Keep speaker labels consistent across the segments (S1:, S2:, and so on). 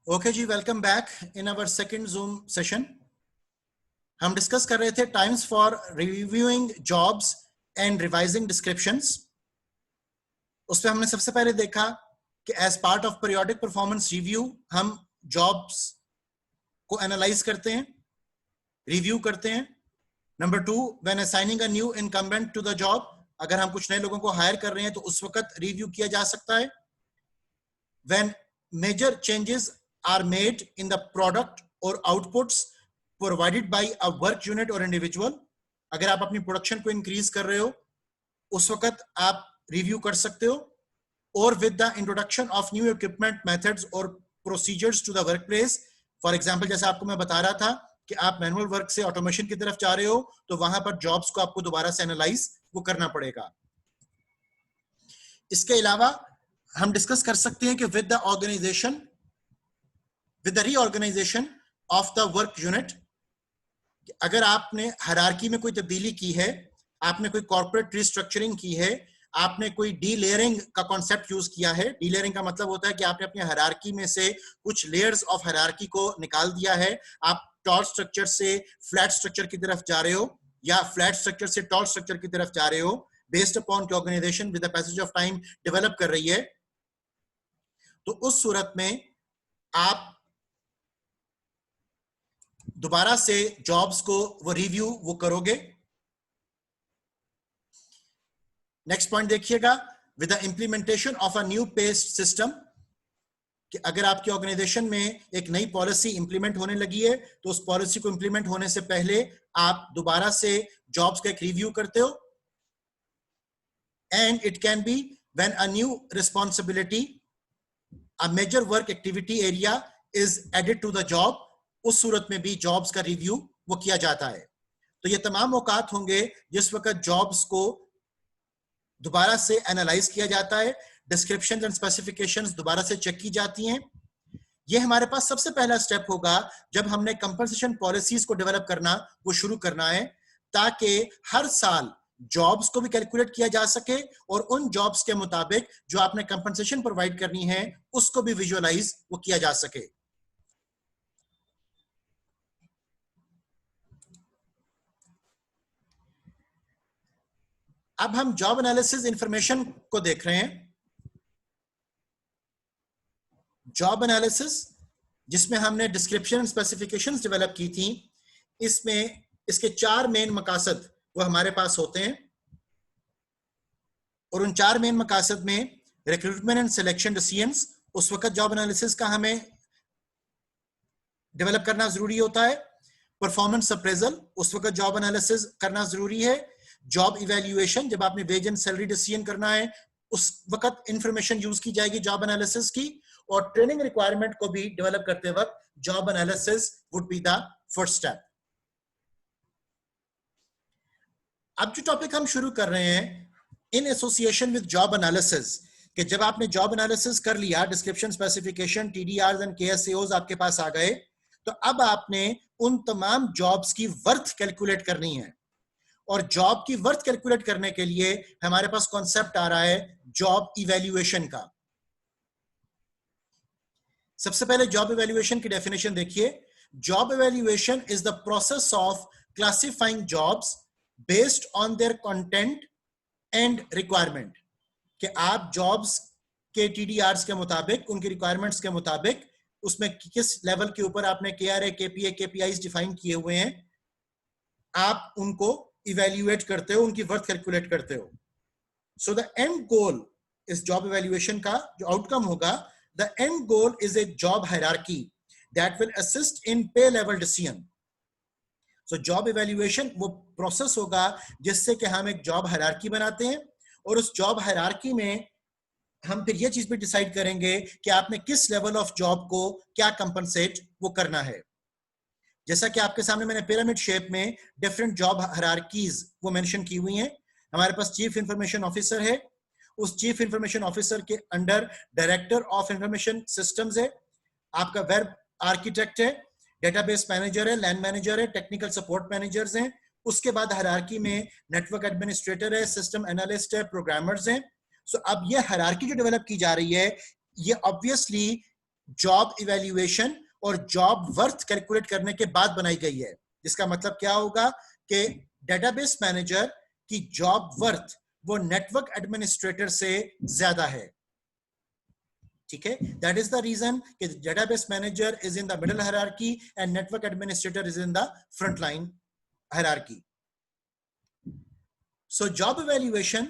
S1: Okay जी, welcome back in our second Zoom session. हम discuss कर रहे थे times for reviewing jobs and revising descriptions. उसमें हमने सबसे पहले देखा कि as part of periodic performance review हम जॉब्स को एनालाइज करते हैं, रिव्यू करते हैं। Number 2, when assigning a new incumbent to the job, अगर हम कुछ नए लोगों को हायर कर रहे हैं तो उस वक्त रिव्यू किया जा सकता है। When major changes are made in the product or outputs provided by a work unit or individual, अगर आप अपनी प्रोडक्शन को इंक्रीज कर रहे हो उस वक्त आप रिव्यू कर सकते हो। और with the introduction of new equipment methods और procedures to the work place, for example जैसे आपको मैं बता रहा था कि आप मैनुअल वर्क से ऑटोमेशन की तरफ जा रहे हो तो वहां पर जॉब्स को आपको दोबारा से एनालाइज वो करना पड़ेगा। इसके अलावा हम डिस्कस कर सकते हैं कि with the organisation, with the reorganisation of the work unit, अगर आपने हायरार्की में कोई तब्दीली की है, आपने कोई कॉर्पोरेट रिस्ट्रक्चरिंग की है, आपने कोई डी लेयरिंग का कॉन्सेप्ट यूज किया है। डी लेयरिंग का मतलब होता है कि आपने अपनी हायरार्की में से कुछ लेयर्स ऑफ हायरार्की को निकाल दिया है। आप टॉल स्ट्रक्चर से फ्लैट स्ट्रक्चर की तरफ जा रहे हो या फ्लैट स्ट्रक्चर से टॉल स्ट्रक्चर की तरफ जा रहे हो, बेस्ड अपॉन की organisation with the passage of time develop कर रही है। तो उस सूरत में आप दोबारा से जॉब्स को वो रिव्यू वो करोगे। नेक्स्ट पॉइंट देखिएगा, with the implementation of a new पे सिस्टम, कि अगर आपकी ऑर्गेनाइजेशन में एक नई पॉलिसी इंप्लीमेंट होने लगी है तो उस पॉलिसी को इंप्लीमेंट होने से पहले आप दोबारा से जॉब्स का एक रिव्यू करते हो। And it can be when a new responsibility, a major work activity area is added to the job, उस सूरत में भी जॉब्स का रिव्यू वो किया जाता है। तो ये तमाम औकात होंगे जिस वक्त जॉब्स को दोबारा से एनालाइज किया जाता है, डिस्क्रिप्शंस एंड स्पेसिफिकेशंस दोबारा से चेक की जाती हैं। ये हमारे पास सबसे पहला स्टेप होगा जब हमने कंपनसेशन पॉलिसीज को डेवलप करना वो शुरू करना है, ताकि हर साल जॉब्स को भी कैलकुलेट किया जा सके और उन जॉब्स के मुताबिक जो आपने कंपनसेशन प्रोवाइड करनी है उसको भी विजुअलाइज वो किया जा सके। अब हम जॉब एनालिसिस इंफॉर्मेशन को देख रहे हैं। जॉब एनालिसिस जिसमें हमने डिस्क्रिप्शन स्पेसिफिकेशंस डेवलप की थी, इसमें इसके 4 मेन मकासद वो हमारे पास होते हैं और उन 4 मेन मकासद में रिक्रूटमेंट एंड सिलेक्शन डिसीजंस, उस वक्त जॉब एनालिसिस का हमें डेवलप करना जरूरी होता है। परफॉर्मेंस अप्रेजल, उस वक्त जॉब एनालिसिस करना जरूरी है। जॉब इवैल्यूएशन, जब आपने वेज एंड सैलरी डिसीजन करना है उस वक्त इंफॉर्मेशन यूज की जाएगी जॉब एनालिसिस की। और ट्रेनिंग रिक्वायरमेंट को भी डेवलप करते वक्त job analysis would be the first step. अब जो टॉपिक हम शुरू कर रहे हैं in association with job analysis, कि जब आपने जॉब एनालिसिस कर लिया, डिस्क्रिप्शन स्पेसिफिकेशन टीडीआर एंड केएसएओज आपके पास आ गए, तो अब आपने उन तमाम जॉब्स की वर्थ कैलकुलेट करनी है। और जॉब की वर्थ कैलकुलेट करने के लिए हमारे पास कॉन्सेप्ट आ रहा है जॉब इवैल्यूएशन का। सबसे पहले जॉब इवैल्यूएशन की डेफिनेशन देखिए। Job evaluation is the process of classifying jobs based on their content and requirement, कि आप जॉब्स के टीडीआरस के मुताबिक, उनकी रिक्वायरमेंट्स के मुताबिक, उसमें किस लेवल के ऊपर आपने केआरए केपीए केपीआईज डिफाइन किए हुए हैं, आप उनको इवैल्यूएट करते हो, उनकी वर्थ कैलकुलेट करते हो। सो द एंड गोल इस जॉब इवैल्यूएशन का जो आउटकम होगा, the end goal is a job hierarchy that will assist in pay level decision. So job evaluation वो प्रोसेस होगा जिससे कि हम एक जॉब हायरार्की बनाते हैं और उस जॉब हायरार्की में हम फिर ये चीज भी डिसाइड करेंगे कि आपने किस लेवल ऑफ जॉब को क्या कंपनसेट वो करना है। जैसा कि आपके सामने मैंने पिरामिड शेप में डिफरेंट जॉब हायरार्कीज वो मेंशन की हुई हैं। हमारे पास चीफ इंफॉर्मेशन ऑफिसर है, उस चीफ इंफॉर्मेशन ऑफिसर के under director of information systems है, आपका वेब आर्किटेक्ट है, डेटाबेस मैनेजर है, लैंड मैनेजर है, टेक्निकल सपोर्ट मैनेजर्स हैं। उसके बाद हायरार्की में नेटवर्क एडमिनिस्ट्रेटर है, सिस्टम एनालिस्ट है, प्रोग्रामर्स हैं। सो अब ये हायरार्की जो डेवलप की जा रही है, ये ऑब्वियसली जॉब इवैल्यूएशन और जॉब वर्थ कैलकुलेट करने के बाद बनाई गई है, जिसका मतलब क्या होगा कि डेटाबेस मैनेजर की जॉब वर्थ वो नेटवर्क एडमिनिस्ट्रेटर से ज्यादा है। ठीक है, दैट इज द रीजन कि database manager is in the middle hierarchy and network administrator is in the front line hierarchy. So job evaluation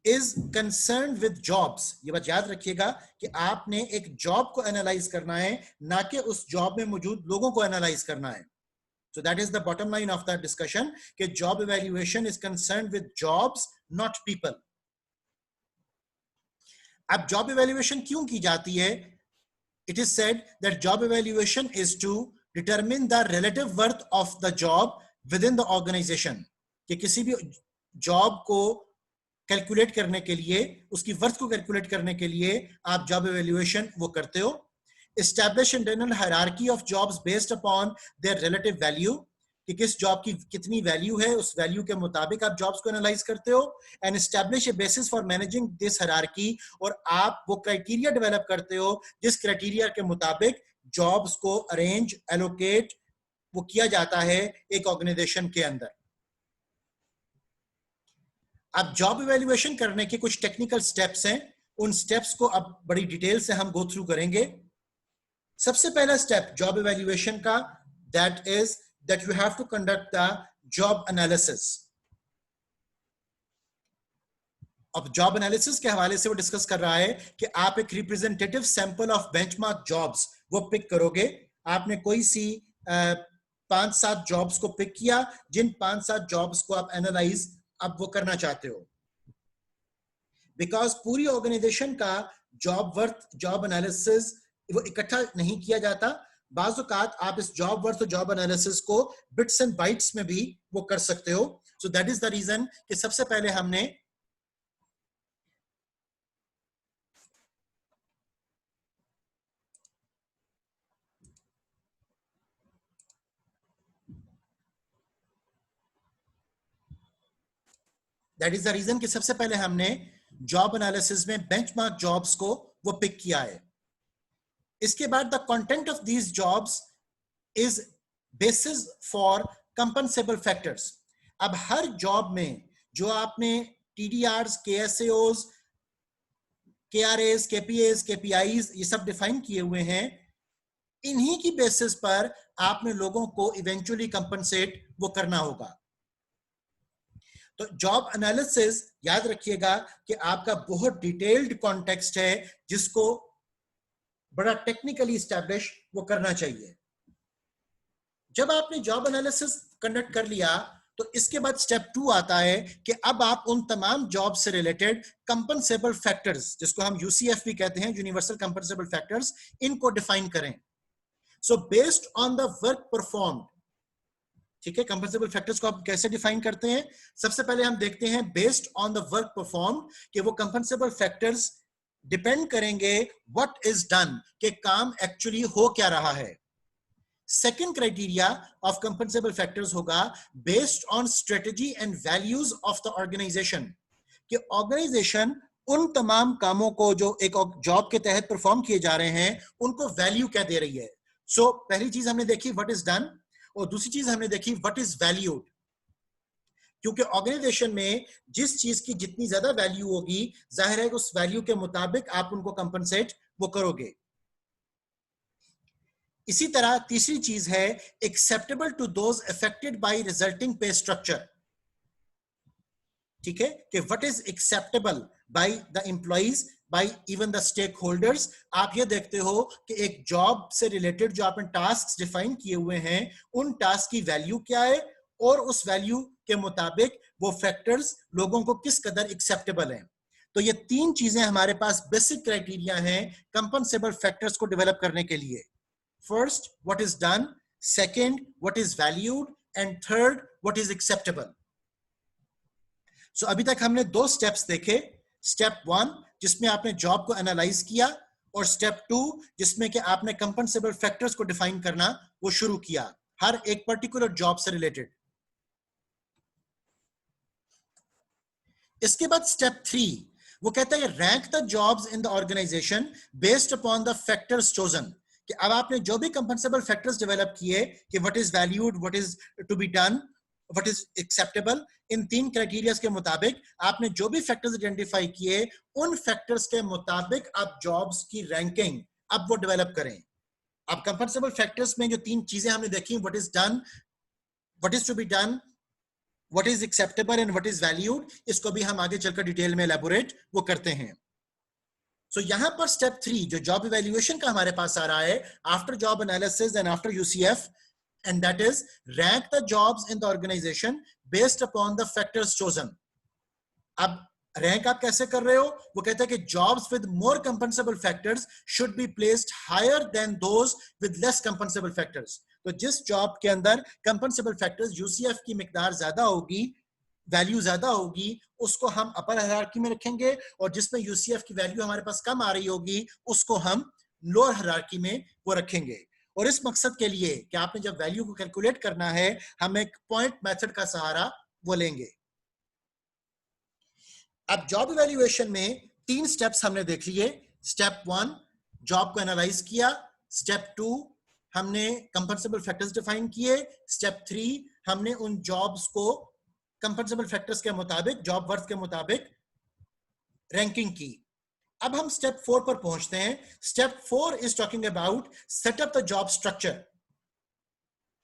S1: is concern with jobs. ये बात याद रखिएगा कि आपने एक जॉब को एनालाइज करना है, ना कि उस जॉब में मौजूद लोगों को एनालाइज करना है। So that is the bottom line of that discussion कि job evaluation is concerned with jobs, not people. अब job evaluation क्यों की जाती है? It is said that job evaluation is to determine the relative worth of the job within the organization. कि किसी भी job को कैलकुलेट करने के लिए, उसकी वर्थ को कैलकुलेट करने के लिए आप job evaluation वो करते हो। Establish internal hierarchy of jobs based upon their relative value, कि किस जॉब की कितनी वैल्यू है, उस वैल्यू के मुताबिक आप जॉब्स को एनालाइज करते हो। And establish A basis for managing this hierarchy, और आप वो क्राइटेरिया डेवलप करते हो जिस क्राइटेरिया के मुताबिक जॉब्स को अरेंज, एलोकेट वो किया जाता है एक ऑर्गेनाइजेशन के अंदर। अब जॉब इवैल्यूएशन करने के कुछ टेक्निकल स्टेप्स हैं, उन स्टेप्स को अब बड़ी डिटेल से हम गो थ्रू करेंगे। सबसे पहला स्टेप जॉब इवैल्यूएशन का, that is that you have to conduct the job analysis. अब जॉब एनालिसिस के हवाले से वो डिस्कस कर रहा है कि आप एक representative sample of benchmark jobs वो पिक करोगे। आपने कोई सी 5-7 जॉब्स को पिक किया, जिन 5-7 जॉब्स को आप एनालाइज अब वो करना चाहते हो। बिकॉज पूरी ऑर्गेनाइजेशन का जॉब वर्थ, जॉब एनालिसिस वो इकट्ठा नहीं किया जाता। बाज़ औक़ात आप इस जॉब वर्थ और जॉब एनालिसिस को बिट्स एंड बाइट्स में भी वो कर सकते हो। So that is the reason कि सबसे पहले हमने जॉब एनालिसिस में बेंचमार्क जॉब्स को वो पिक किया है। इसके बाद the content of these jobs is basis for compensable factors. अब हर जॉब में जो आपने TDRs, KSAOs, KRS, KPS, KPIs ये सब डिफाइन किए हुए हैं, इन्हीं की बेसिस पर आपने लोगों को इवेंचुअली कंपनसेट वो करना होगा। तो जॉब एनालिसिस याद रखिएगा कि आपका बहुत डिटेल्ड कॉन्टेक्स्ट है जिसको बड़ा टेक्निकली एस्टैब्लिश वो करना चाहिए। जब आपने जॉब एनालिसिस कंडक्ट कर लिया तो इसके बाद स्टेप 2 आता है कि अब आप उन तमाम जॉब से रिलेटेड कंपनसेबल फैक्टर्स, जिसको हम यूसीएफ भी कहते हैं, यूनिवर्सल कंपनसेबल फैक्टर्स, इनको डिफाइन करें। So based on the work performed, ठीक है, कंपनसेबल फैक्टर्स को आप कैसे डिफाइन करते हैं? सबसे पहले हम देखते हैं based on the work performed कि वो कंपनसेबल फैक्टर्स डिपेंड करेंगे व्हाट इज डन, कि काम एक्चुअली हो क्या रहा है। Second criteria of compensable factors होगा based on strategy and values of the organisation, कि ऑर्गेनाइजेशन उन तमाम कामों को जो एक जॉब के तहत परफॉर्म किए जा रहे हैं उनको वैल्यू क्या दे रही है। सो पहली चीज हमने देखी व्हाट इज डन, और दूसरी चीज हमने देखी व्हाट इज वैल्यूड। क्योंकि ऑर्गेनाइजेशन में जिस चीज की जितनी ज्यादा वैल्यू होगी, जाहिर है कि उस वैल्यू के मुताबिक आप उनको कंपनसेट वो करोगे। इसी तरह तीसरी चीज है acceptable to those affected by resulting pay structure. ठीक है, कि what is acceptable by the employees, by even the stakeholders. आप ये देखते हो कि एक जॉब से रिलेटेड जो आपने टास्क डिफाइन किए हुए हैं, उन टास्क की वैल्यू क्या है और उस वैल्यू के मुताबिक वो फैक्टर्स लोगों को किस कदर एक्सेप्टेबल हैं। तो ये तीन चीजें हमारे पास बेसिक क्राइटेरिया हैं कंपनसेबल फैक्टर्स को डेवलप करने के लिए। First, what is done, second, what is valued, and third, what is acceptable. So अभी तक हमने 2 स्टेप्स देखे। स्टेप 1 जिसमें आपने जॉब को एनालाइज किया, और स्टेप 2 जिसमें कि आपने कंपनसेबल फैक्टर्स को डिफाइन करना वो शुरू किया हर एक पर्टिकुलर जॉब से रिलेटेड। इसके बाद स्टेप 3 वो कहता है rank the jobs in the organisation based upon the factors chosen, कि अब आपने जो भी कंपनसेबल फैक्टर्स डेवलप किए कि what is valued, what is to be done, what is acceptable, in 3 criterias के मुताबिक आपने जो भी फैक्टर्स आइडेंटिफाई किए, उन फैक्टर्स के मुताबिक आप जॉब्स की रैंकिंग अब वो डेवलप करें। अब कंपनसेबल फैक्टर्स में जो 3 चीजें हमने देखी, what is done, what is to be done, what is acceptable and what is valued, इसको भी हम आगे चलकर डिटेल में एलैबोरेट वो करते हैं। सो यहां पर स्टेप 3 जो जॉब इवैल्यूएशन का हमारे पास आ रहा है, after job analysis and after UCF, and that is rank the jobs in the organization based upon the factors chosen. अब रैंक आप कैसे कर रहे हो? वो कहते हैं कि jobs with more compensable factors should be placed higher than those with less compensable factors. तो जिस जॉब के अंदर compensable factors यूसीएफ की मिकदार ज्यादा होगी, वैल्यू ज्यादा होगी, उसको हम अपर हायरार्की में रखेंगे, और जिसमें यूसीएफ की वैल्यू हमारे पास कम आ रही होगी उसको हम लोअर हायरार्की में वो रखेंगे। और इस मकसद के लिए कि आपने जब वैल्यू को कैलकुलेट करना है, हम एक पॉइंट मेथड का सहारा वो लेंगे। अब जॉब इवैल्यूएशन में 3 स्टेप्स हमने देख लिए। स्टेप 1 जॉब को एनालाइज किया, स्टेप 2 हमने कंपनसेबल फैक्टर्स डिफाइन किए, स्टेप 3 हमने उन जॉब्स को कंपनसेबल फैक्टर्स के मुताबिक, जॉब वर्थ के मुताबिक रैंकिंग की। अब हम स्टेप 4 पर पहुंचते हैं। Step 4 is talking about setup the job structure.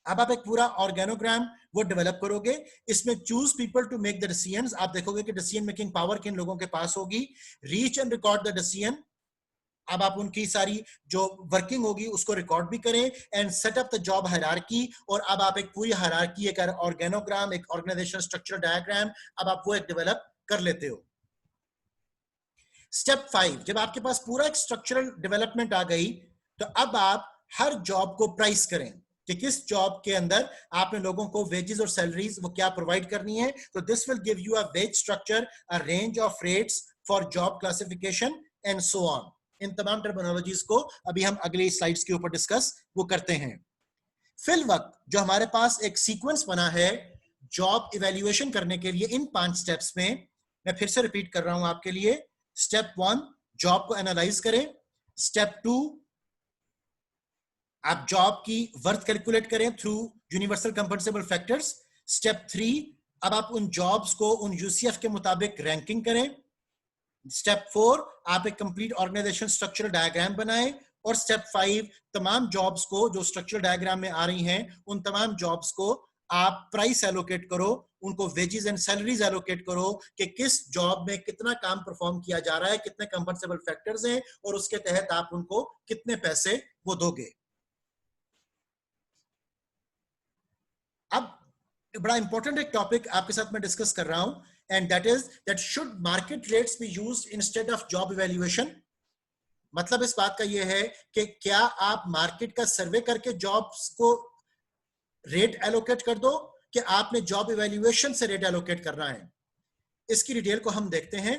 S1: अब आप एक पूरा ऑर्गेनोग्राम वो डेवलप करोगे, इसमें choose people to make the decisions. आप देखोगे कि डिसीजन मेकिंग पावर किन लोगों के पास होगी, reach and record the decision. अब आप उनकी सारी जो वर्किंग होगी उसको रिकॉर्ड भी करें, and setup the job hierarchy. और अब आप एक पूरी हायरार्की, एक ऑर्गेनोग्राम, एक ऑर्गेनाइजेशनल स्ट्रक्चर डायग्राम अब आप वो एक डेवलप कर लेते हो। स्टेप 5 जब आपके पास पूरा एक स्ट्रक्चरल डेवलपमेंट आ गई, तो अब आप हर जॉब को प्राइस करें कि किस जॉब के अंदर आपने लोगों को वेजेस और सैलरीज वो क्या प्रोवाइड करनी है। तो this will give you a wage structure, a range of rates for job classification and so on. इन तमाम टर्मिनोलॉजीज को अभी हम अगली स्लाइड्स के ऊपर डिस्कस वो करते हैं। फिल वक्त जो हमारे पास एक सीक्वेंस बना है जॉब इवैल्यूएशन करने के लिए, इन 5 स्टेप्स में मैं फिर से रिपीट कर रहा हूं आपके लिए। स्टेप 1 जॉब को एनालाइज करें, स्टेप 2 आप जॉब की वर्थ कैलकुलेट करें थ्रू यूनिवर्सल कंपनसेबल फैक्टर्स, स्टेप 3 अब आप उन जॉब्स को उन यूसीएफ के मुताबिक रैंकिंग करें, स्टेप 4 आप एक कंप्लीट ऑर्गेनाइजेशन स्ट्रक्चरल डायग्राम बनाएं, और स्टेप 5 तमाम जॉब्स को जो स्ट्रक्चरल डायग्राम में आ रही हैं उन तमाम जॉब्स को आप प्राइस एलोकेट करो, उनको वेजेस एंड सैलरीज एलोकेट करो कि किस जॉब में कितना काम परफॉर्म किया जा रहा है, कितने कंपनसेबल फैक्टर्स हैं, और उसके तहत आप उनको कितने पैसे वो दोगे। अब बड़ा इंपॉर्टेंट एक टॉपिक आपके साथ मैं डिस्कस कर रहा हूं, and that is that should market rates be used instead of job evaluation. मतलब इस बात का यह है कि क्या आप मार्केट का सर्वे करके जॉब्स को रेट एलोकेट कर दो, कि आपने जॉब इवैल्यूएशन से रेट एलोकेट करना है। इसकी डिटेल को हम देखते हैं।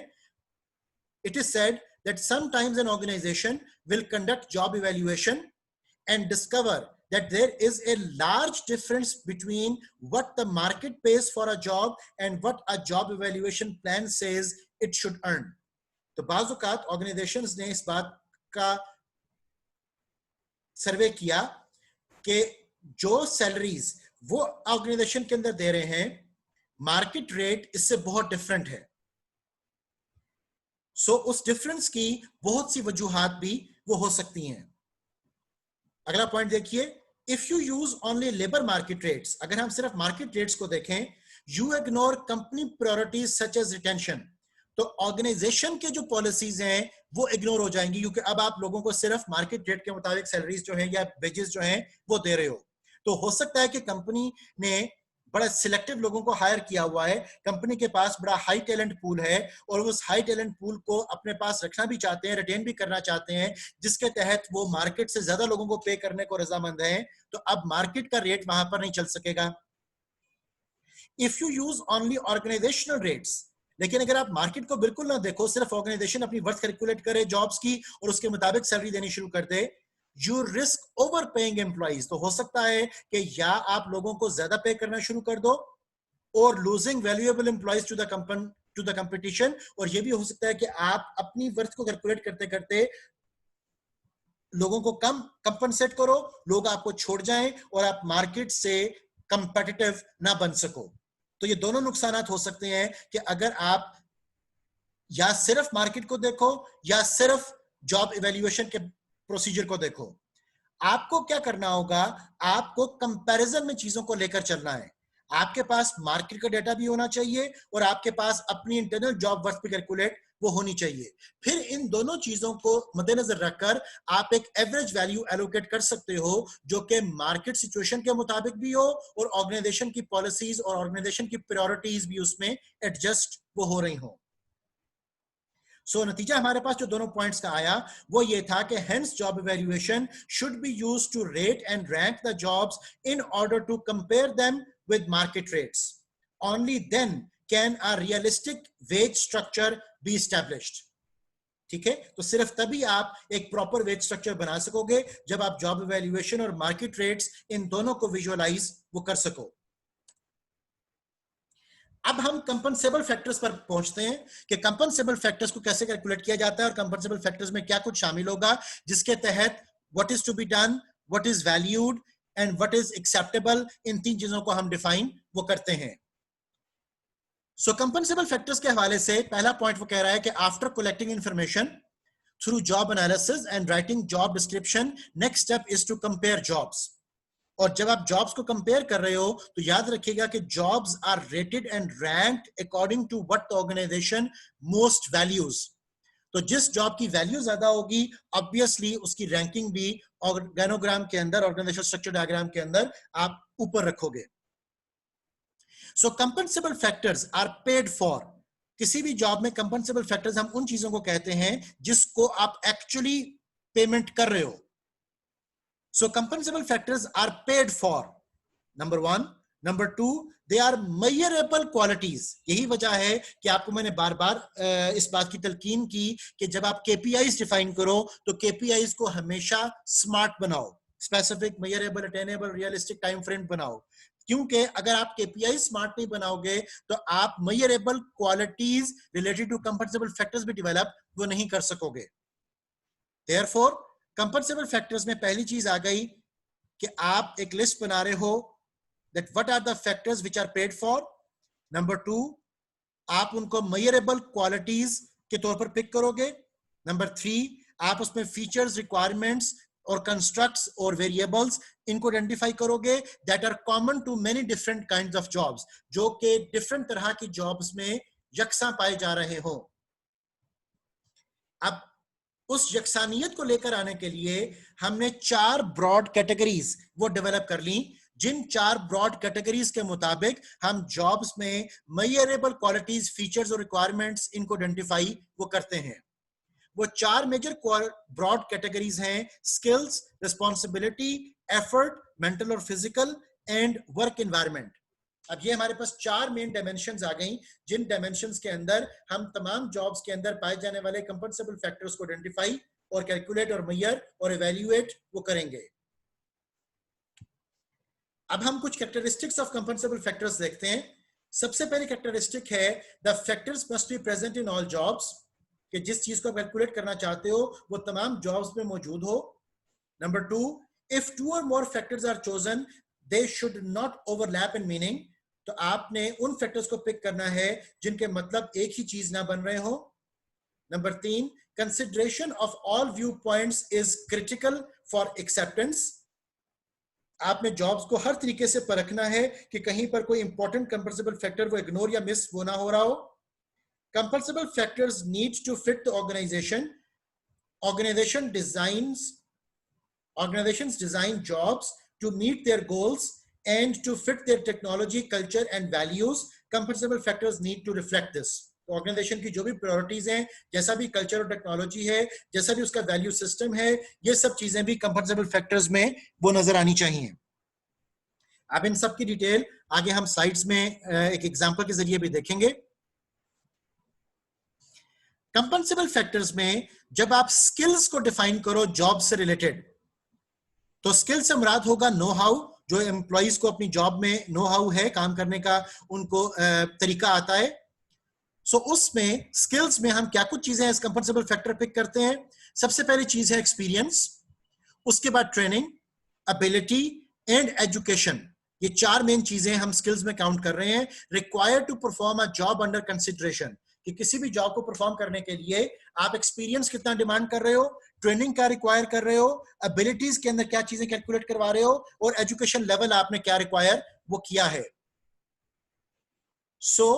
S1: It is said that sometimes an organisation will conduct job evaluation and discover that there is a large difference between what the market pays for a job and what a job evaluation plan says it should earn. तो बाज़-औक़ात organisations ने इस बात का सर्वे किया कि जो salaries वो organisation के अंदर दे रहे हैं, मार्केट रेट इससे बहुत डिफरेंट है। सो उस डिफरेंस की बहुत सी वजूहात भी वो हो सकती हैं। अगला पॉइंट देखिए, if you use only labour market rates, अगर हम सिर्फ मार्केट रेट्स को देखें, you ignore company priorities such as retention, तो ऑर्गेनाइजेशन के जो पॉलिसीज हैं वो इग्नोर हो जाएंगी, क्योंकि अब आप लोगों को सिर्फ मार्केट रेट के मुताबिक सैलरीज जो है या वेजेस जो हैं वो दे रहे हो। तो हो सकता है कि कंपनी ने बड़ा सिलेक्टिव लोगों को हायर किया हुआ है, कंपनी के पास बड़ा हाई टैलेंट पूल है, और उस हाई टैलेंट पूल को अपने पास रखना भी चाहते हैं, रिटेन भी करना चाहते हैं, जिसके तहत वो मार्केट से ज्यादा लोगों को पे करने को रजामंद हैं। तो अब मार्केट का रेट वहां पर नहीं चल सकेगा। If you use only organisational rates, लेकिन अगर आप मार्केट को बिल्कुल ना देखो, सिर्फ ऑर्गेनाइजेशन अपनी वर्थ कैलकुलेट करे जॉब्स की और उसके मुताबिक सैलरी देनी शुरू कर दे, you risk overpaying employees. तो हो सकता है कि या आप लोगों को ज्यादा पे करना शुरू कर दो, और losing valuable employees to the competition, और ये भी हो सकता है कि आप अपनी वर्थ को कैलकुलेट करते करते लोगों को कम कंपनसेट करो, लोग आपको छोड़ जाएं और आप मार्केट से कंपेटिटिव ना बन सको। तो ये दोनों नुकसान हो सकते हैं कि अगर आप या सिर्फ मार्केट को देखो या सिर्फ जॉब इवैल्यूएशन के प्रोसीजर को देखो। आपको क्या करना होगा, आपको कंपैरिजन में चीजों को लेकर चलना है। आपके पास मार्केट का डेटा भी होना चाहिए और आपके पास अपनी इंटरनल जॉब वर्थ भी कैलकुलेट वो होनी चाहिए। फिर इन दोनों चीजों को मद्देनजर रखकर आप एक एवरेज वैल्यू एलोकेट कर सकते हो जो कि मार्केट सिचुएशन के मुताबिक भी हो और ऑर्गेनाइजेशन की पॉलिसीज और ऑर्गेनाइजेशन की प्रायोरिटीज भी उसमें एडजस्ट वो हो रही हो। सो नतीजा हमारे पास जो दोनों पॉइंट्स का आया वो ये था कि hence job evaluation should be used to rate and rank the jobs in order to compare them with market rates. Only then can a realistic wage structure be established. ठीक है, तो सिर्फ तभी आप एक प्रॉपर वेज स्ट्रक्चर बना सकोगे जब आप जॉब इवैल्यूएशन और मार्केट रेट्स इन दोनों को विजुअलाइज वो कर सको। अब हम कंपनसेबल फैक्टर्स पर पहुंचते हैं कि कंपनसेबल फैक्टर्स को कैसे कैलकुलेट किया जाता है और कंपनसेबल फैक्टर्स में क्या कुछ शामिल होगा जिसके तहत what is to be done, what is valued and what is acceptable, इन तीन चीजों को हम डिफाइन वो करते हैं। सो कंपनसेबल फैक्टर्स के हवाले से पहला पॉइंट वो कह रहा है कि after collecting information through job analysis and writing job description, next step is to compare jobs. और जब आप जॉब्स को कंपेयर कर रहे हो तो याद रखिएगा कि jobs are rated and ranked according to what the organisation most values. तो जिस जॉब की वैल्यू ज्यादा होगी ऑब्वियसली उसकी रैंकिंग भी ऑर्गेनोग्राम के अंदर, ऑर्गेनाइजेशन स्ट्रक्चर डायग्राम के अंदर आप ऊपर रखोगे। सो कंपनसेबल फैक्टर्स आर पेड फॉर। किसी भी जॉब में कंपनसेबल फैक्टर्स हम उन चीजों को कहते हैं जिसको आप एक्चुअली पेमेंट कर रहे हो। So compensable factors are paid for. Number one. Number two, they are measurable qualities. यही वजह है कि आपको मैंने बार बार इस बात की तलकीन की कि जब आप KPIs डिफाइन करो तो KPIs को हमेशा स्मार्ट बनाओ, specific, measurable, attainable, realistic time frame बनाओ। क्योंकि अगर आप KPI स्मार्ट नहीं बनाओगे तो आप measurable qualities related to compensable factors भी डेवलप वो नहीं कर सकोगे। Therefore, कंपनसेबल फैक्टर्स में पहली चीज आ गई कि आप एक लिस्ट बना रहे हो that what are the factors which are paid for. Number two, आप उनको measurable qualities के तौर पर पिक करोगे। Number three, आप उसमें फीचर्स, रिक्वायरमेंट्स और कंस्ट्रक्ट्स और वेरिएबल्स इनको आइडेंटिफाई करोगे that are common to many different kinds of jobs, जो कि डिफरेंट तरह की जॉब्स में यकसा पाए जा रहे हो। अब उस यकसानियत को लेकर आने के लिए हमने 4 ब्रॉड कैटेगरीज वो डेवलप कर ली, जिन 4 ब्रॉड कैटेगरीज के मुताबिक हम जॉब्स में मेजरेबल क्वालिटीज, फीचर्स और रिक्वायरमेंट्स इनको आइडेंटिफाई वो करते हैं। वो 4 मेजर ब्रॉड कैटेगरीज हैं: स्किल्स, रिस्पॉन्सिबिलिटी, एफर्ट, मेंटल और फिजिकल एंड वर्क एनवायरनमेंट। अब ये हमारे पास 4 मेन डायमेंशंस आ गई जिन डायमेंशंस के अंदर हम तमाम जॉब्स के अंदर पाए जाने वाले कंपनसेबल फैक्टर्स को आइडेंटिफाई और कैलकुलेट और मेजर और इवैल्यूएट वो करेंगे। अब हम कुछ कैरेक्टरिस्टिक्स ऑफ कंपनसेबल फैक्टर्स देखते हैं। सबसे पहली कैरेक्टरिस्टिक है the factors must be present in all jobs, कि जिस चीज को आप कैलकुलेट करना चाहते हो वो तमाम जॉब्स में मौजूद हो। नंबर 2, इफ 2 और more factors are chosen they should not overlap in meaning. तो आपने उन फैक्टर्स को पिक करना है जिनके मतलब एक ही चीज ना बन रहे हो। Number 3, consideration of all view points is critical for acceptance. आपने जॉब्स को हर तरीके से परखना है कि कहीं पर कोई इंपॉर्टेंट कंपनसेबल फैक्टर वो इग्नोर या मिस वो ना हो रहा हो। Compensable factors need to fit the organization. Organizations design jobs to meet their goals and to fit their technology, culture and values. Compensable factors need to reflect this. तो organisation की जो भी प्रायोरिटीज हैं, जैसा भी कल्चर और technology है, जैसा भी उसका वैल्यू सिस्टम है, ये सब चीजें भी कंपनसेबल फैक्टर्स में वो नजर आनी चाहिए। अब इन सब की डिटेल आगे हम स्लाइड्स में एक एग्जांपल के जरिए भी देखेंगे। कंपनसेबल फैक्टर्स में जब आप स्किल्स को डिफाइन करो जॉब से रिलेटेड, तो स्किल से मुराद होगा नो हाउ, जो एम्प्लॉइज को अपनी जॉब में नो हाउ है, काम करने का उनको तरीका आता है। सो उसमें स्किल्स में हम क्या कुछ चीजें इस कंपनसेबल फैक्टर पिक करते हैं। सबसे पहली चीज है एक्सपीरियंस। उसके बाद ट्रेनिंग, एबिलिटी एंड एजुकेशन, ये 4 मेन चीजें हम स्किल्स में काउंट कर रहे हैं। Required to perform a job under consideration, कि किसी भी जॉब को परफॉर्म करने के लिए आप एक्सपीरियंस कितना डिमांड कर रहे हो, ट्रेनिंग क्या रिक्वायर कर रहे हो, एबिलिटीज के अंदर क्या चीजें कैलकुलेट करवा रहे हो, और एजुकेशन लेवल आपने क्या रिक्वायर वो किया है। So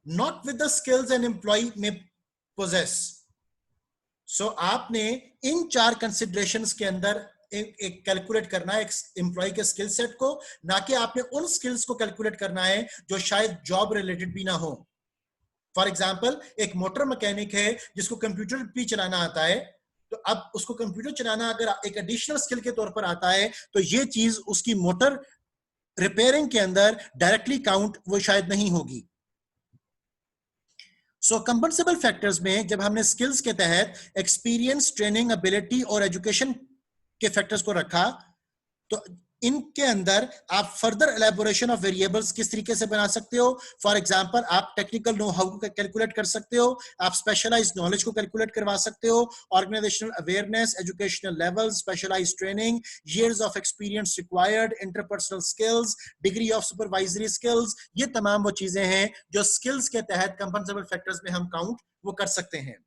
S1: not with the skills an employ may possess. So आपने इन 4 कंसिडरेशंस के अंदर एक कैलकुलेट करना है एक एम्प्लॉय के स्किल सेट को, ना कि आपने उन स्किल्स को कैलकुलेट करना है जो शायद जॉब रिलेटेड भी ना हो। फॉर एग्जाम्पल, एक मोटर मैकेनिक है जिसको कंप्यूटर भी चलाना आता है, तो अब उसको कंप्यूटर चलाना अगर एक एडिशनल स्किल के तौर पर आता है तो ये चीज उसकी मोटर रिपेयरिंग के अंदर डायरेक्टली काउंट वो शायद नहीं होगी। सो कंपनसेबल फैक्टर्स में जब हमने स्किल्स के तहत एक्सपीरियंस, ट्रेनिंग, एबिलिटी और एजुकेशन के फैक्टर्स को रखा, तो इनके अंदर आप फर्दर एलेबोरेशन ऑफ वेरिएबल्स किस तरीके से बना सकते हो। फॉर एग्जांपल, आप टेक्निकल नो हाउ को कैलकुलेट कर सकते हो, आप स्पेशलाइज्ड नॉलेज को कैलकुलेट करवा सकते हो, organisational awareness, educational level, specialised training, years of experience required, interpersonal skills, degree of supervisory skills, ये तमाम वो चीजें हैं जो स्किल्स के तहत कंपनसेबल फैक्टर्स में हम काउंट वो कर सकते हैं।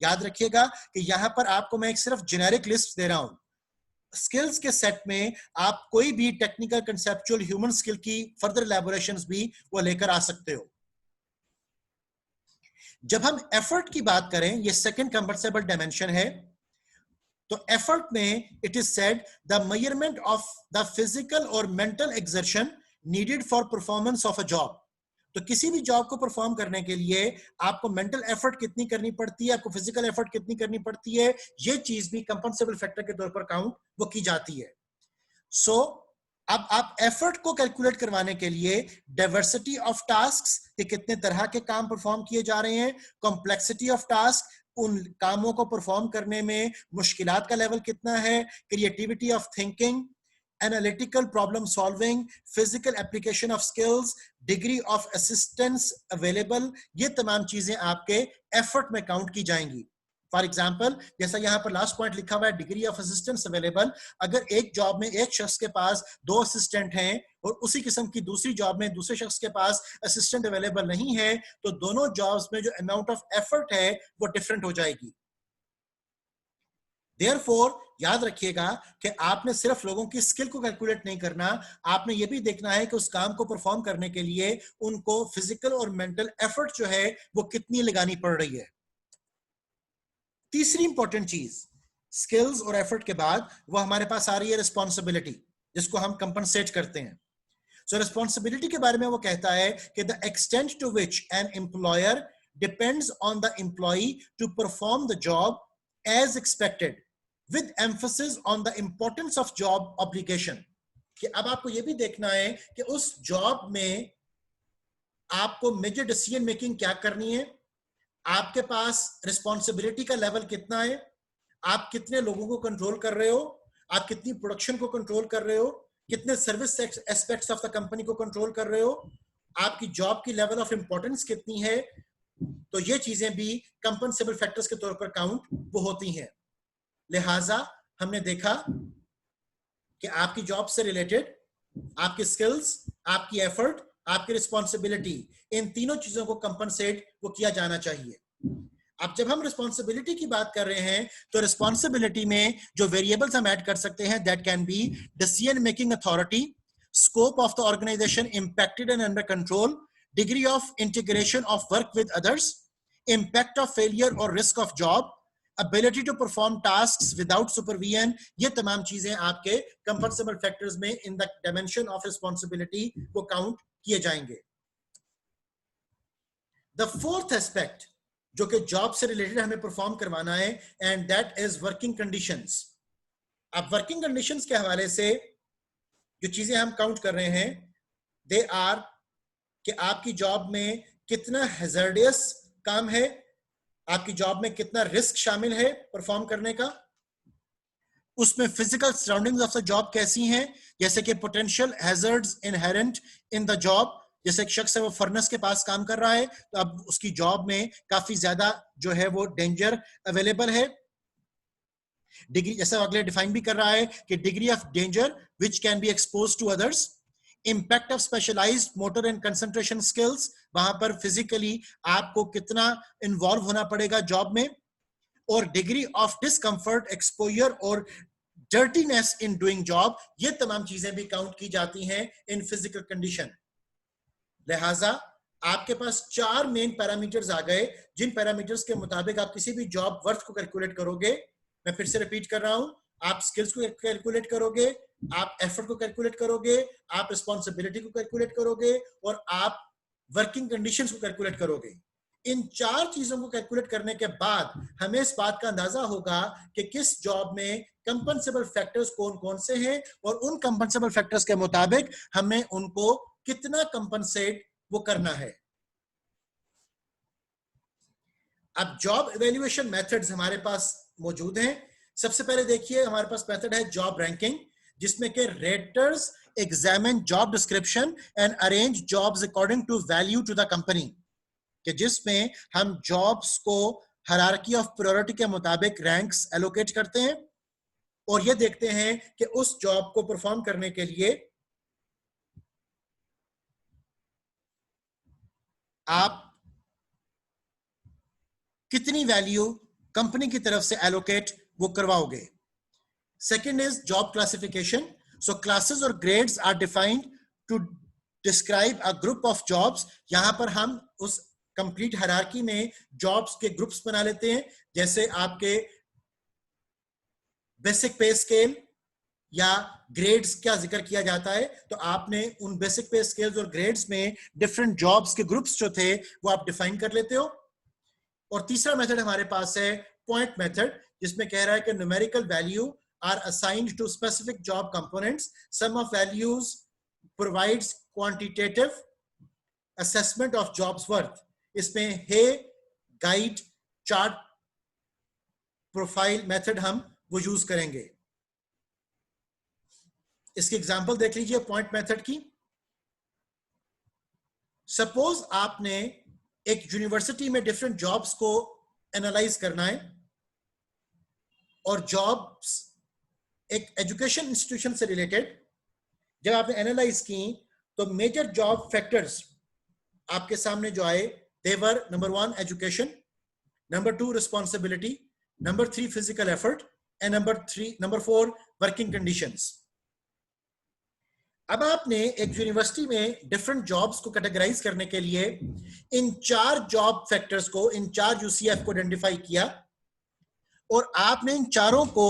S1: याद रखिएगा कि यहां पर आपको मैं एक सिर्फ जेनेरिक लिस्ट दे रहा हूं। स्किल्स के सेट में आप कोई भी टेक्निकल, कंसेप्चुअल, ह्यूमन स्किल की फर्दर एलैबोरेशंस भी वो लेकर आ सकते हो। जब हम एफर्ट की बात करें, ये सेकंड कंपनसेबल डायमेंशन है, तो एफर्ट में it is said the measurement of the physical और mental exertion needed for performance of a job. तो किसी भी जॉब को परफॉर्म करने के लिए आपको मेंटल एफर्ट कितनी करनी पड़ती है, आपको फिजिकल एफर्ट कितनी करनी पड़ती है, ये चीज भी कंपनसेबल फैक्टर के तौर पर काउंट वो की जाती है। सो अब आप एफर्ट को कैलकुलेट करवाने के लिए डाइवर्सिटी ऑफ टास्क्स, कि कितने तरह के काम परफॉर्म किए जा रहे हैं, कॉम्प्लेक्सिटी ऑफ टास्क, उन कामों को परफॉर्म करने में मुश्किलात का लेवल कितना है, creativity of thinking, analytical problem solving, physical application of skills, degree of assistance available, ये तमाम चीजें आपके एफर्ट में काउंट की जाएंगी। फॉर एग्जाम्पल, जैसा यहां पर लास्ट पॉइंट लिखा हुआ है, डिग्री ऑफ असिस्टेंस अवेलेबल, अगर एक जॉब में एक शख्स के पास 2 असिस्टेंट हैं और उसी किस्म की दूसरी जॉब में दूसरे शख्स के पास असिस्टेंट अवेलेबल नहीं है, तो दोनों जॉब्स में जो अमाउंट ऑफ एफर्ट है वो डिफरेंट हो जाएगी। देयरफॉर याद रखिएगा कि आपने सिर्फ लोगों की स्किल को कैलकुलेट नहीं करना, आपने ये भी देखना है कि उस काम को परफॉर्म करने के लिए उनको फिजिकल और मेंटल एफर्ट जो है वो कितनी लगानी पड़ रही है। तीसरी इंपॉर्टेंट चीज स्किल्स और एफर्ट के बाद वो हमारे पास आ रही है रिस्पॉन्सिबिलिटी, जिसको हम कंपनसेट करते हैं। सो रिस्पॉन्सिबिलिटी के बारे में वो कहता है कि the extent to which an employer depends on the employee to perform the job as expected with emphasis on the importance of job obligation, कि अब आपको यह भी देखना है कि उस जॉब में आपको मेजर डिसीजन मेकिंग क्या करनी है, आपके पास रिस्पॉन्सिबिलिटी का लेवल कितना है, आप कितने लोगों को कंट्रोल कर रहे हो, आप कितनी प्रोडक्शन को कंट्रोल कर रहे हो, कितने service aspects of the company को कंट्रोल कर रहे हो, आपकी जॉब की लेवल ऑफ इंपॉर्टेंस कितनी है। तो ये चीजें भी कंपनसेबल फैक्टर्स के तौर पर काउंट वो होती हैं। लिहाजा हमने देखा कि आपकी जॉब से रिलेटेड आपकी स्किल्स, आपकी एफर्ट, आपकी रिस्पॉन्सिबिलिटी, इन तीनों चीजों को कंपनसेट वो किया जाना चाहिए। अब जब हम रिस्पॉन्सिबिलिटी की बात कर रहे हैं तो रिस्पॉन्सिबिलिटी में जो वेरिएबल्स हम ऐड कर सकते हैं, that can be decision making authority, scope of the organization impacted and under control, degree of integration of work with others, impact of failure और risk of job, ability to perform tasks without supervision, ये तमाम चीजें आपके कंपनसेबल factors में in the dimension of responsibility को count किए जाएंगे। The fourth aspect जो कि जॉब से रिलेटेड हमें परफॉर्म करवाना है, and that is working conditions. अब वर्किंग कंडीशंस के हवाले से जो चीजें हम काउंट कर रहे हैं, दे आर कि आपकी जॉब में कितना हैजर्डियस काम है, आपकी जॉब में कितना रिस्क शामिल है परफॉर्म करने का, उसमें physical surroundings of the job कैसी हैं, जैसे कि potential hazards inherent in the job, जैसे एक शख्स है वो फर्नेस के पास काम कर रहा है तो अब उसकी जॉब में काफी ज्यादा जो है वो डेंजर अवेलेबल है। डिग्री, जैसा अगले डिफाइन भी कर रहा है कि degree of danger which can be expose to others, impact of specialised motor and concentration skills, वहां पर फिजिकली आपको कितना इन्वॉल्व होना पड़ेगा जॉब में, और डिग्री ऑफ डिस्कंफर्ट, एक्सपोजर और डर्टीनेस इन डूइंग जॉब, ये तमाम चीजें भी काउंट की जाती हैं इन फिजिकल कंडीशन। लिहाजा आपके पास 4 मेन पैरामीटर्स आ गए, जिन पैरामीटर्स के मुताबिक आप किसी भी जॉब वर्थ को कैलकुलेट करोगे। मैं फिर से रिपीट कर रहा हूं, आप स्किल्स को कैलकुलेट करोगे, आप एफर्ट को कैलकुलेट करोगे, आप रिस्पॉन्सिबिलिटी को कैलकुलेट करोगे, और आप वर्किंग कंडीशंस को कैलकुलेट करोगे। इन 4 चीजों को कैलकुलेट करने के बाद हमें इस बात का अंदाजा होगा कि किस जॉब में कंपनसेबल फैक्टर्स कौन कौन से हैं, और उन कंपनसेबल फैक्टर्स के मुताबिक हमें उनको कितना कंपनसेट वो करना है। अब जॉब इवैल्यूएशन मेथड्स हमारे पास मौजूद हैं। सबसे पहले देखिए हमारे पास मेथड है जॉब रैंकिंग, जिसमें के raters examine job description and arrange jobs according to value to the company, कि जिसमें हम जॉब्स को हायरार्की ऑफ प्रायोरिटी के मुताबिक रैंक्स एलोकेट करते हैं, और ये देखते हैं कि उस जॉब को परफॉर्म करने के लिए आप कितनी वैल्यू कंपनी की तरफ से एलोकेट वो करवाओगे। Second is job classification. So classes और grades are defined to describe a group of jobs. यहां पर हम उस कंप्लीट हायरार्की में जॉब्स के ग्रुप्स बना लेते हैं, जैसे आपके बेसिक पे स्केल या ग्रेड्स का जिक्र किया जाता है, तो आपने उन बेसिक पे स्केल्स और ग्रेड्स में डिफरेंट जॉब्स के ग्रुप्स जो थे वो आप डिफाइन कर लेते हो। और तीसरा मेथड हमारे पास है पॉइंट मेथड, जिसमें कह रहा है कि numerical value are assigned to specific job components, sum of values provides quantitative assessment of jobs worth. इसमें Hay guide chart profile method हम वो यूज करेंगे। इसकी एग्जांपल देख लीजिए पॉइंट मेथड की। सपोज आपने एक यूनिवर्सिटी में डिफरेंट जॉब्स को एनालाइज करना है, और जॉब्स एक एजुकेशन इंस्टीट्यूशन से रिलेटेड जब आपने एनालाइज की, तो मेजर जॉब फैक्टर्स आपके सामने जो आए, they were number 1 education, number 2 responsibility, number 3 physical effort, and number 4 working conditions. अब आपने एक यूनिवर्सिटी में डिफरेंट जॉब्स को कैटेगराइज करने के लिए इन 4 जॉब फैक्टर्स को, इन 4 यूसीएफ को आइडेंटिफाई किया, और आपने इन चारों को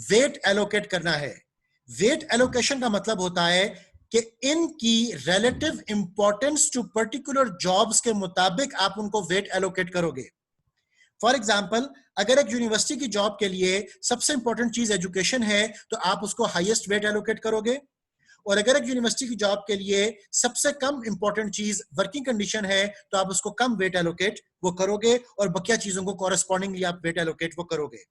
S1: वेट एलोकेट करना है। वेट एलोकेशन का मतलब होता है कि इनकी relative importance to particular jobs के मुताबिक आप उनको वेट एलोकेट करोगे। फॉर एग्जाम्पल, अगर एक यूनिवर्सिटी की जॉब के लिए सबसे इंपॉर्टेंट चीज एजुकेशन है, तो आप उसको हाईएस्ट वेट एलोकेट करोगे, और अगर एक यूनिवर्सिटी की जॉब के लिए सबसे कम इंपॉर्टेंट चीज वर्किंग कंडीशन है, तो आप उसको कम वेट एलोकेट वो करोगे, और बकिया चीजों को कॉरेस्पॉन्डिंगली आप वेट एलोकेट वो करोगे।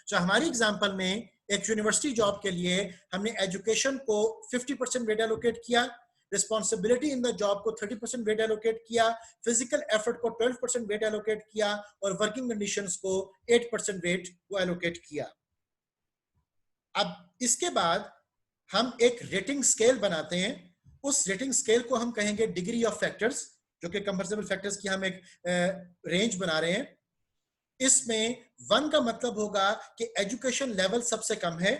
S1: तो हमारी एग्जांपल में एक यूनिवर्सिटी जॉब के लिए हमने एजुकेशन को 50% वेट एलोकेट किया, रिस्पॉन्सिबिलिटी इन द जॉब को 30% वेट एलोकेट किया, फिजिकल एफर्ट को 12% वेट एलोकेट किया, और वर्किंग कंडीशंस को 8% वेट वो एलोकेट किया। अब इसके बाद हम एक रेटिंग स्केल बनाते हैं। उस रेटिंग स्केल को हम कहेंगे डिग्री ऑफ फैक्टर्स, जो कि कंपैरेबल फैक्टर्स की हम एक रेंज बना रहे हैं। इसमें 1 का मतलब होगा कि एजुकेशन लेवल सबसे कम है,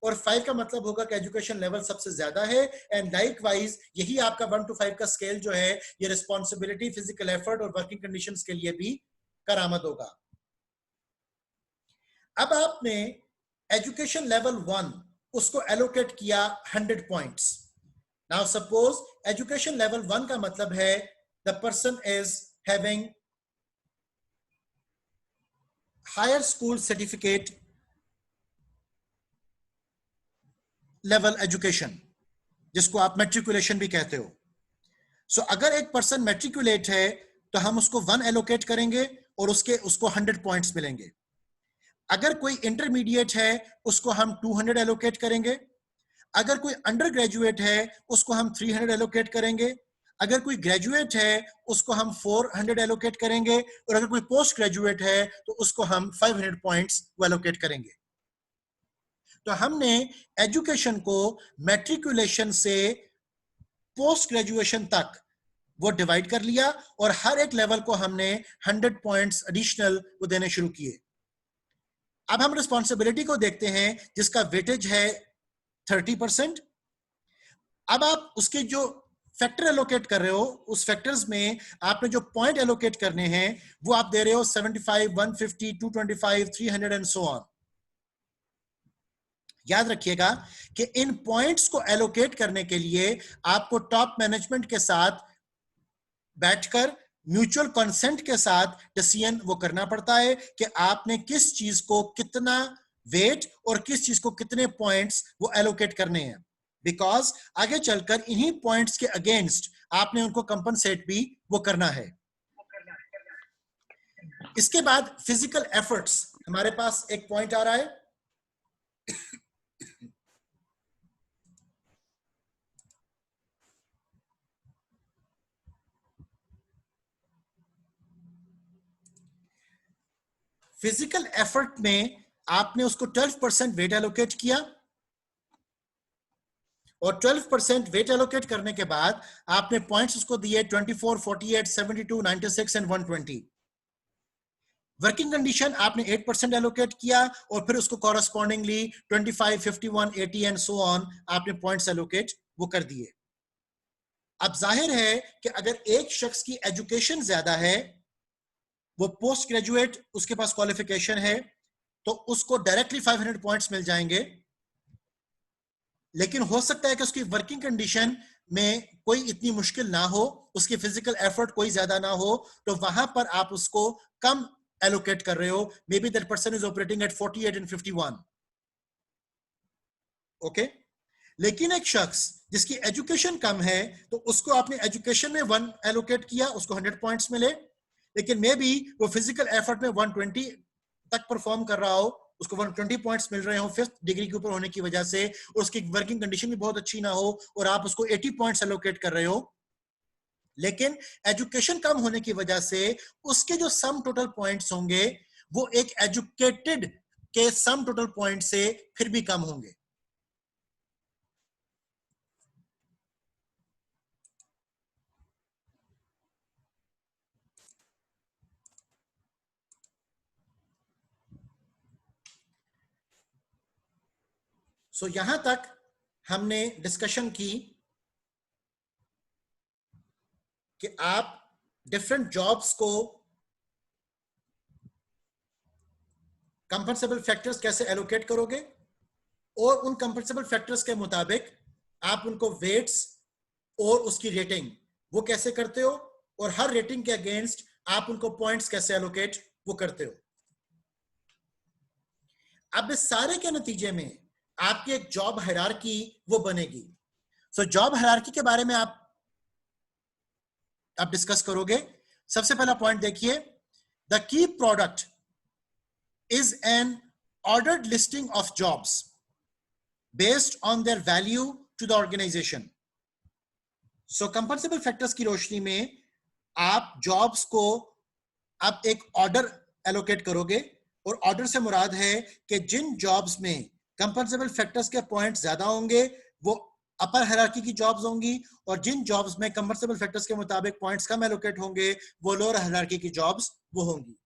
S1: और 5 का मतलब होगा कि एजुकेशन लेवल सबसे ज्यादा है। एंड लाइकवाइज यही आपका 1 to 5 का स्केल जो है, ये रिस्पॉन्सिबिलिटी, फिजिकल एफर्ट और वर्किंग कंडीशंस के लिए भी करामद होगा। अब आपने एजुकेशन लेवल 1 उसको एलोकेट किया 100 points. Now suppose education level 1 का मतलब है the person is having higher school certificate level education, जिसको आप मैट्रिकुलेशन भी कहते हो। सो अगर एक पर्सन मैट्रिकुलेट है, तो हम उसको 1 एलोकेट करेंगे, और उसको 100 पॉइंट्स मिलेंगे। अगर कोई इंटरमीडिएट है, उसको हम 200 एलोकेट करेंगे। अगर कोई अंडर ग्रेजुएट है, उसको हम 300 एलोकेट करेंगे। अगर कोई ग्रेजुएट है उसको हम 400 एलोकेट करेंगे, और अगर कोई पोस्ट ग्रेजुएट है तो उसको हम 500 पॉइंट्स एलोकेट करेंगे। तो हमने एजुकेशन को मैट्रिकुलेशन से पोस्ट ग्रेजुएशन तक वो डिवाइड कर लिया, और हर एक लेवल को हमने 100 पॉइंट्स एडिशनल वो देने शुरू किए। अब हम रिस्पॉन्सिबिलिटी को देखते हैं जिसका वेटेज है 30%। अब आप उसके जो फैक्टर एलोकेट कर रहे हो, उस फैक्टर्स में आपने जो पॉइंट एलोकेट करने हैं वो आप दे रहे हो 75, 150, 225, 300 एंड सो ऑन। याद रखिएगा कि इन पॉइंट्स को एलोकेट करने के लिए आपको टॉप मैनेजमेंट के साथ बैठकर म्यूचुअल कंसेंट के साथ डिसीजन वो करना पड़ता है कि आपने किस चीज को कितना वेट और किस चीज को कितने पॉइंट्स वो एलोकेट करने हैं, बिकॉज आगे चलकर इन्हीं पॉइंट्स के अगेंस्ट आपने उनको कंपनसेट भी वो करना है। इसके बाद फिजिकल एफर्ट्स, हमारे पास एक पॉइंट आ रहा है, फिजिकल एफर्ट में आपने उसको 12% वेट एलोकेट किया, और 12% वेट एलोकेट करने के बाद आपने पॉइंट्स उसको दिए 24, 48, 72, 96 एंड 120। वर्किंग कंडीशन आपने 8% एलोकेट किया, और फिर उसको कॉरस्पॉन्डिंगली 25, 51, 80 एंड सो ऑन आपने पॉइंट्स एलोकेट वो कर दिए। अब जाहिर है कि अगर एक शख्स की एजुकेशन ज्यादा है, वो पोस्ट ग्रेजुएट, उसके पास क्वालिफिकेशन है, तो उसको डायरेक्टली 500 पॉइंट्स मिल जाएंगे। लेकिन हो सकता है कि उसकी वर्किंग कंडीशन में कोई इतनी मुश्किल ना हो, उसकी फिजिकल एफर्ट कोई ज्यादा ना हो, तो वहां पर आप उसको कम एलोकेट कर रहे हो। May be that person is operating eight 48 and 51। Okay, लेकिन एक शख्स जिसकी एजुकेशन कम है, तो उसको आपने एजुकेशन में 1 एलोकेट किया, उसको 100 पॉइंट्स मिले। लेकिन मे बी वो फिजिकल एफर्ट में 120 तक परफॉर्म कर रहा हो, उसको 120 पॉइंट्स मिल रहे हो 5th डिग्री के ऊपर होने की वजह से, और उसकी वर्किंग कंडीशन भी बहुत अच्छी ना हो, और आप उसको 80 पॉइंट्स एलोकेट कर रहे हो। लेकिन एजुकेशन कम होने की वजह से उसके जो सम टोटल पॉइंट्स होंगे वो एक एजुकेटेड के सम टोटल पॉइंट से फिर भी कम होंगे। सो यहां तक हमने डिस्कशन की कि आप डिफरेंट जॉब्स को कंपनसेबल फैक्टर्स कैसे एलोकेट करोगे, और उन कंपनसेबल फैक्टर्स के मुताबिक आप उनको वेट्स और उसकी रेटिंग वो कैसे करते हो, और हर रेटिंग के अगेंस्ट आप उनको पॉइंट्स कैसे एलोकेट वो करते हो। अब इस सारे के नतीजे में आपकी एक जॉब हायरार्की वो बनेगी। सो जॉब हायरार्की के बारे में आप डिस्कस करोगे। सबसे पहला पॉइंट देखिए, the key product is an ordered listing of jobs based on their value to the organization. So compensable factors की रोशनी में आप जॉब्स को आप एक ऑर्डर एलोकेट करोगे, और ऑर्डर से मुराद है कि जिन जॉब्स में कंपनसेबल फैक्टर्स के पॉइंट्स ज्यादा होंगे वो अपर हायरार्की की जॉब्स होंगी, और जिन जॉब्स में कंपनसेबल फैक्टर्स के मुताबिक पॉइंट्स कम एलोकेट होंगे वो लोअर हायरार्की की जॉब्स वो होंगी।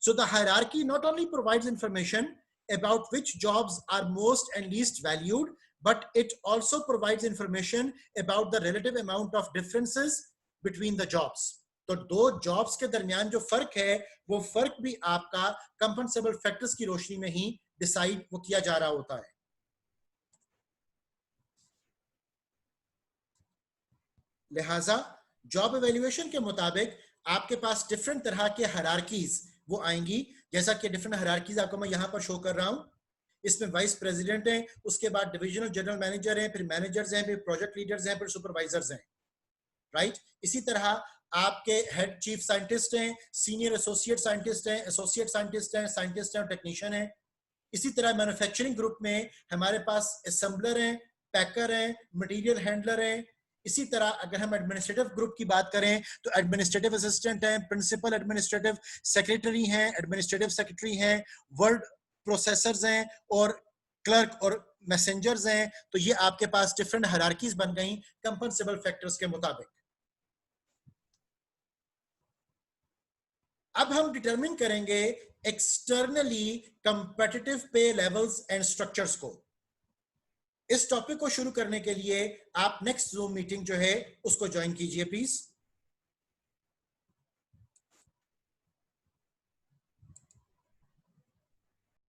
S1: So the hierarchy not only provides information about which jobs are most and least valued, but it also provides information about the relative amount of differences between the jobs. तो दो jobs के दरमियान जो फर्क है वो फर्क भी आपका कंपनसेबल फैक्टर्स की रोशनी में ही डिसाइड वो किया जा रहा होता है। लिहाजा जॉब एवेल्युएशन के मुताबिक आपके पास डिफरेंट तरह के हायरार्कीज वो आएंगी, जैसा कि डिफरेंट हायरार्कीज आपको मैं यहां पर शो कर रहा हूं। इसमें वाइस प्रेसिडेंट हैं, उसके बाद डिविजनल जनरल मैनेजर हैं, फिर मैनेजर्स हैं, फिर प्रोजेक्ट लीडर्स हैं, फिर सुपरवाइजर्स हैं, राइट। इसी तरह आपके हेड चीफ साइंटिस्ट हैं, सीनियर एसोसिएट साइंटिस्ट हैं, एसोसिएट साइंटिस्ट हैं, साइंटिस्ट हैं और टेक्नीशियन हैं। इसी तरह मैन्युफैक्चरिंग ग्रुप में हमारे पास असेंबलर हैं, पैकर हैं, मटेरियल हैंडलर हैं, इसी तरह अगर हम एडमिनिस्ट्रेटिव ग्रुप की बात करें तो एडमिनिस्ट्रेटिव असिस्टेंट हैं, प्रिंसिपल एडमिनिस्ट्रेटिव सेक्रेटरी हैं, एडमिनिस्ट्रेटिव सेक्रेटरी हैं, वर्ड प्रोसेसर्स हैं और क्लर्क और मैसेंजर्स हैं। तो ये आपके पास डिफरेंट हायरार्कीज बन गई कंपनसेबल फैक्टर्स के मुताबिक। अब हम डिटरमिन करेंगे एक्सटर्नली कंपेटिटिव पे लेवल्स एंड स्ट्रक्चर्स को। इस टॉपिक को शुरू करने के लिए आप नेक्स्ट जूम मीटिंग जो है उसको ज्वाइन कीजिए प्लीज।